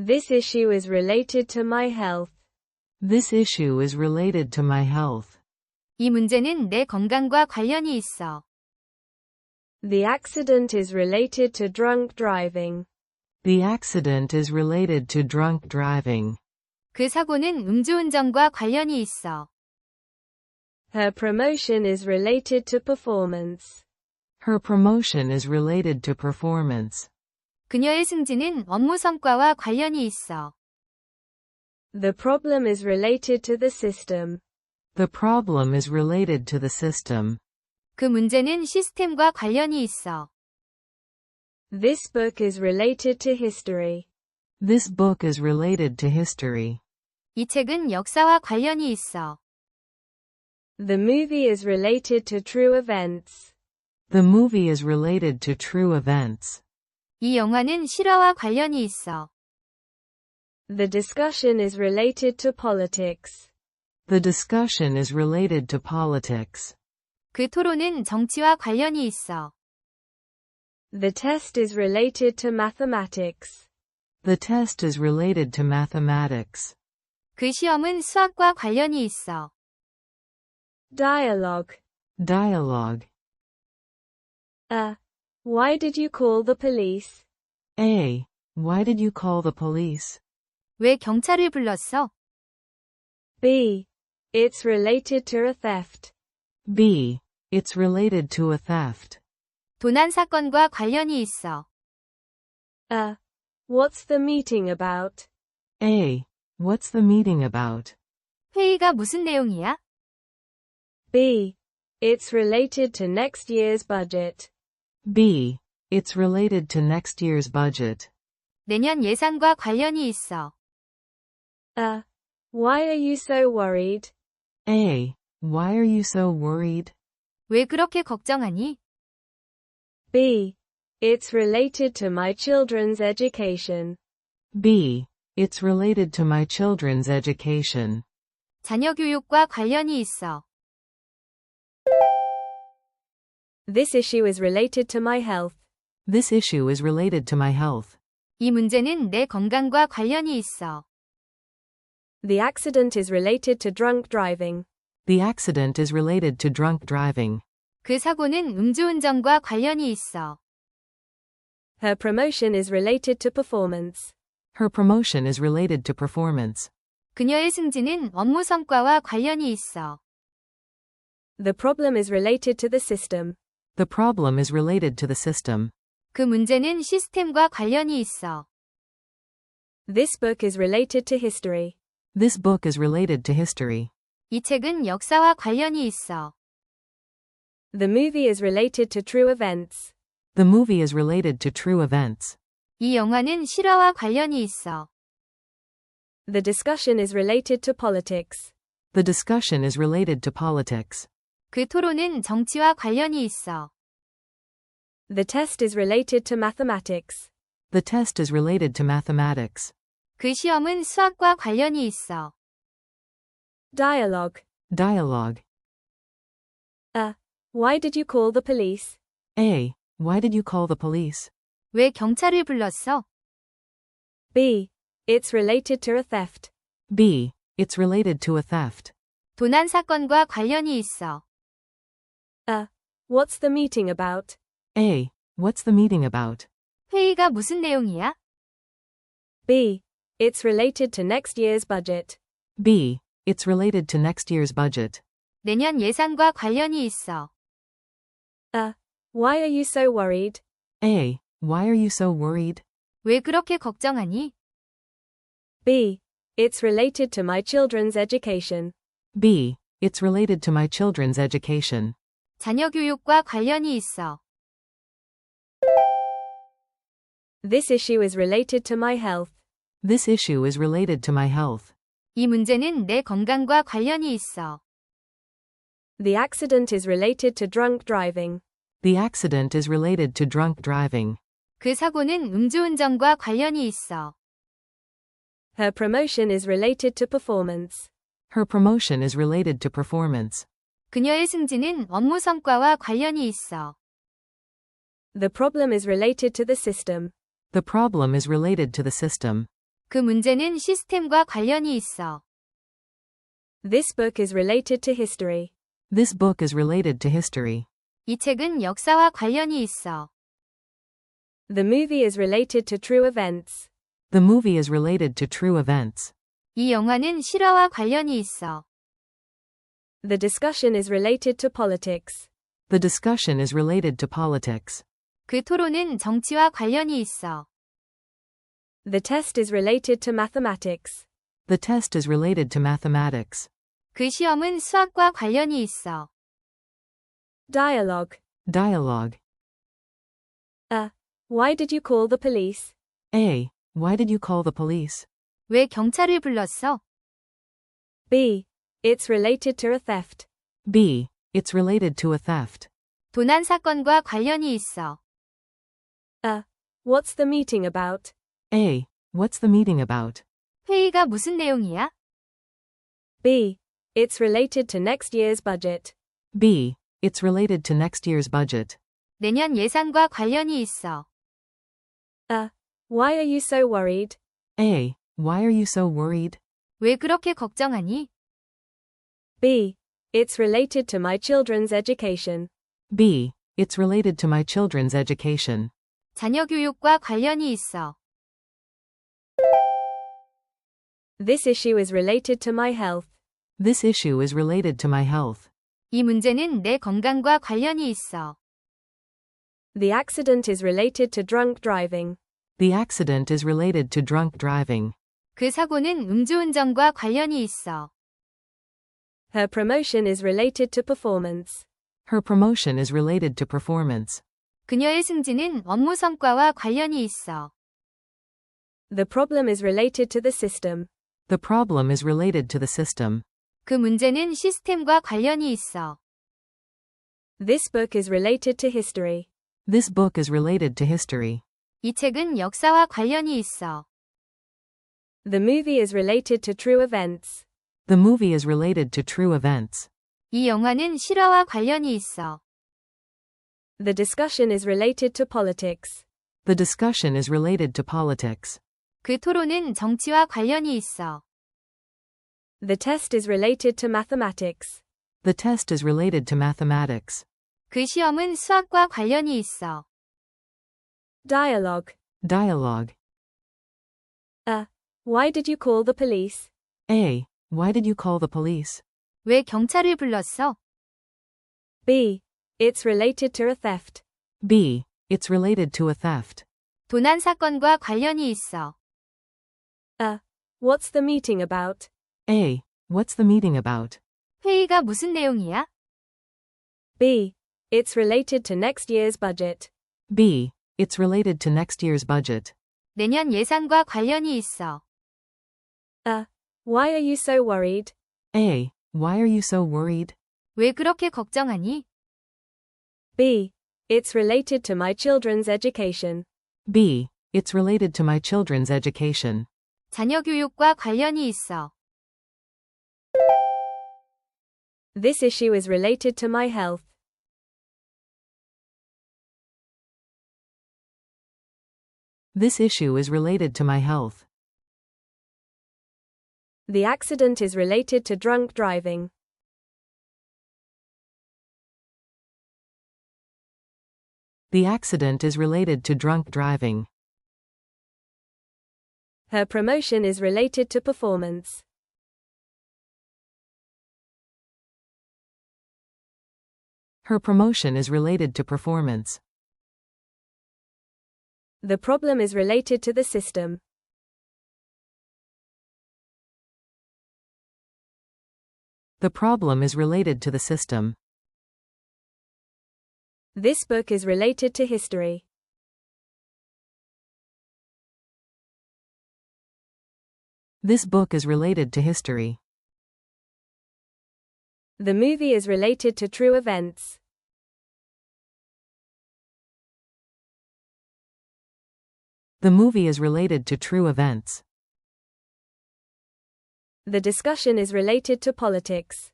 This issue is related to my health. This issue is related to my health. 이 문제는 내 건강과 관련이 있어. The accident is related to drunk driving. The accident is related to drunk driving. 그 사고는 음주운전과 관련이 있어. Her promotion is related to performance. Her promotion is related to performance. 그녀의 승진은 업무 성과와 관련이 있어. The problem is related to the system. The problem is related to the system. 그 문제는 시스템과 관련이 있어. This book is related to history. This book is related to history. 이 책은 역사와 관련이 있어. The movie is related to true events. The movie is related to true events. 이 영화는 실화와 관련이 있어. The discussion is related to politics. The discussion is related to politics. 그 토론은 정치와 관련이 있어. The test is related to mathematics. The test is related to mathematics. 그 시험은 수학과 관련이 있어. Dialogue. Dialogue. Why did you call the police? A. Why did you call the police? 왜 경찰을 불렀어? B. It's related to a theft. B. It's related to a theft. 도난 사건과 관련이 있어. What's the meeting about? A. What's the meeting about? 회의가 무슨 내용이야? B. It's related to next year's budget. B. It's related to next year's budget. 내년 예산과 관련이 있어. Why are you so worried? A. Why are you so worried? 왜 그렇게 걱정하니? B. It's related to my children's education. B. It's related to my children's education. 자녀 교육과 관련이 있어. This issue is related to my health. This issue is related to my health. 이 문제는 내 건강과 관련이 있어. The accident is related to drunk driving. The accident is related to drunk driving. 그 사고는 음주운전과 관련이 있어. Her promotion is related to performance. Her promotion is related to performance. 그녀의 승진은 업무 성과와 관련이 있어. The problem is related to the system. The problem is related to the system. 그 문제는 시스템과 관련이 있어. This book is related to history. This book is related to history. 이 책은 역사와 관련이 있어. The movie is related to true events. The movie is related to true events. 이 영화는 실화와 관련이 있어. The discussion is related to politics. The discussion is related to politics. 그 토론은 정치와 관련이 있어. The test is related to mathematics. The test is related to mathematics. 그 시험은 수학과 관련이 있어. Dialogue. Dialogue. Why did you call the police? A. Why did you call the police? 왜 경찰을 불렀어? B. It's related to a theft. B. It's related to a theft. 도난 사건과 관련이 있어. What's the meeting about? A. What's the meeting about? 회의가 무슨 내용이야? B. It's related to next year's budget. B. It's related to next year's budget. 내년 예산과 관련이 있어. Why are you so worried? A. Why are you so worried? 왜 그렇게 걱정하니? B. It's related to my children's education. B. It's related to my children's education. 자녀 교육과 관련이 있어. This issue is related to my health. This issue is related to my health. 이 문제는 내 건강과 관련이 있어. The accident is related to drunk driving. The accident is related to drunk driving. 그 사고는 음주운전과 관련이 있어. Her promotion is related to performance. Her promotion is related to performance. 그녀의 승진은 업무 성과와 관련이 있어. The problem is related to the system. The problem is related to the system. 그 문제는 시스템과 관련이 있어. This book is related to history. This book is related to history. 이 책은 역사와 관련이 있어. The movie is related to true events. The movie is related to true events. 이 영화는 실화와 관련이 있어. The discussion is related to politics. The discussion is related to politics. 그 토론은 정치와 관련이 있어. The test is related to mathematics. The test is related to mathematics. 그 시험은 수학과 관련이 있어. Dialogue. Dialogue. Why did you call the police? A. Why did you call the police? 왜 경찰을 불렀어? B. It's related to a theft. B. It's related to a theft. 도난 사건과 관련이 있어. What's the meeting about? A. What's the meeting about? 회의가 무슨 내용이야? B. It's related to next year's budget. B. It's related to next year's budget. 내년 예산과 관련이 있어. Why are you so worried? A. Why are you so worried? 왜 그렇게 걱정하니? B. It's related to my children's education. B. It's related to my children's education. 자녀 교육과 관련이 있어. This issue is related to my health. This issue is related to my health. 이 문제는 내 건강과 관련이 있어. The accident is related to drunk driving. The accident is related to drunk driving. 그 사고는 음주운전과 관련이 있어. Her promotion is related to performance. Her promotion is related to performance. 그녀의 승진은 업무 성과와 관련이 있어. The problem is related to the system. The problem is related to the system. 그 문제는 시스템과 관련이 있어. This book is related to history. This book is related to history. 이 책은 역사와 관련이 있어. The movie is related to true events. The movie is related to true events. 이 영화는 실화와 관련이 있어. The discussion is related to politics. The discussion is related to politics. 그 토론은 정치와 관련이 있어. The test is related to mathematics. The test is related to mathematics. 그 시험은 수학과 관련이 있어. Dialogue. Dialogue. Why did you call the police? A. Why did you call the police? 왜 경찰을 불렀어? B. It's related to a theft. B. It's related to a theft. 도난 사건과 관련이 있어. What's the meeting about? A. What's the meeting about? 회의가 무슨 내용이야? B. It's related to next year's budget. B. It's related to next year's budget. 내년 예산과 관련이 있어. Why are you so worried? A. Why are you so worried? 왜 그렇게 걱정하니? B. It's related to my children's education. B. It's related to my children's education. 자녀 교육과 관련이 있어. This issue is related to my health. This issue is related to my health. The accident is related to drunk driving. The accident is related to drunk driving. Her promotion is related to performance. Her promotion is related to performance. The problem is related to the system. The problem is related to the system. This book is related to history. This book is related to history. The movie is related to true events. The movie is related to true events. The discussion is related to politics.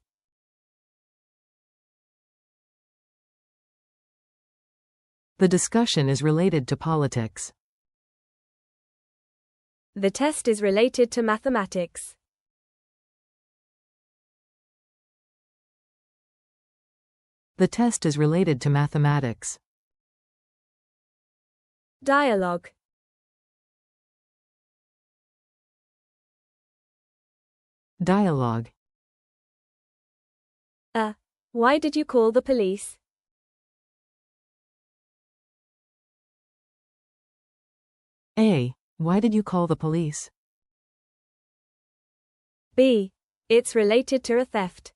The discussion is related to politics. The test is related to mathematics. The test is related to mathematics. Dialogue. Dialogue. Why did you call the police? A. Why did you call the police? B. It's related to a theft.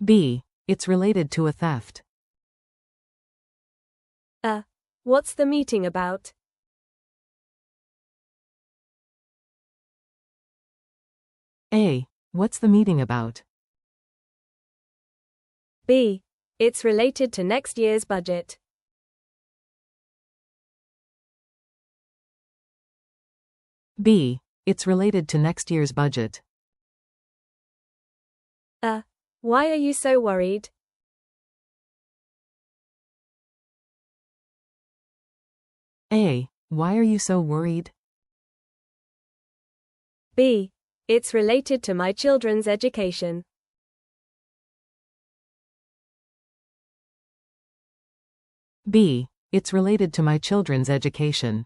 B. It's related to a theft. What's the meeting about? A. What's the meeting about? B. It's related to next year's budget. B. It's related to next year's budget. Why are you so worried? A. Why are you so worried? B. It's related to my children's education. B. It's related to my children's education.